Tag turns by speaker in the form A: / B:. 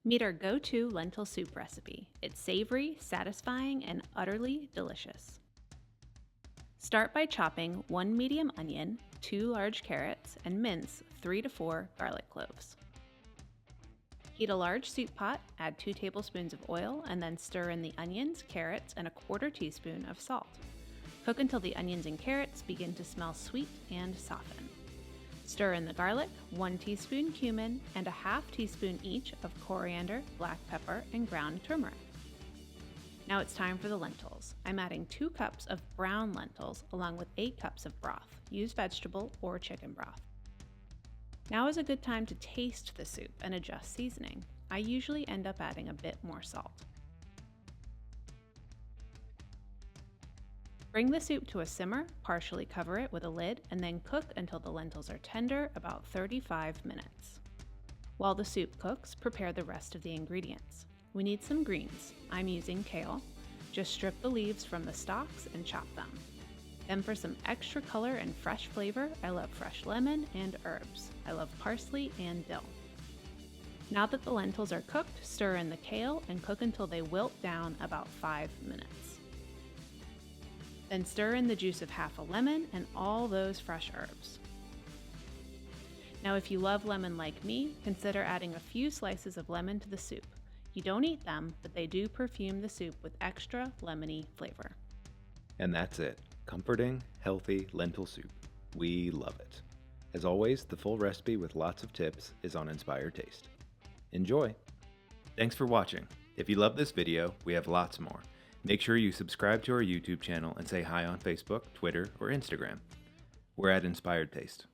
A: Meet our go-to lentil soup recipe. It's savory, satisfying, and utterly delicious. Start by chopping 1 medium onion, 2 large carrots, and mince 3 to 4 garlic cloves. Heat a large soup pot, add 2 tablespoons of oil, and then stir in the onions, carrots, and a 1/4 teaspoon of salt. Cook until the onions and carrots begin to smell sweet and soften. Stir in the garlic, 1 teaspoon cumin, and a 1/2 teaspoon each of coriander, black pepper, and ground turmeric. Now it's time for the lentils. I'm adding 2 cups of brown lentils along with 8 cups of broth. Use vegetable or chicken broth. Now is a good time to taste the soup and adjust seasoning. I usually end up adding a bit more salt. Bring the soup to a simmer, partially cover it with a lid, and then cook until the lentils are tender, about 35 minutes. While the soup cooks, prepare the rest of the ingredients. We need some greens. I'm using kale. Just strip the leaves from the stalks and chop them. Then for some extra color and fresh flavor, I love fresh lemon and herbs. I love parsley and dill. Now that the lentils are cooked, stir in the kale and cook until they wilt down about 5 minutes. Then stir in the juice of 1/2 a lemon and all those fresh herbs. Now if you love lemon like me, consider adding a few slices of lemon to the soup. You don't eat them, but they do perfume the soup with extra lemony flavor.
B: And that's it. Comforting, healthy lentil soup. We love it. As always, the full recipe with lots of tips is on Inspired Taste. Enjoy! Thanks for watching. If you love this video, we have lots more. Make sure you subscribe to our YouTube channel and say hi on Facebook, Twitter, or Instagram. We're at Inspired Taste.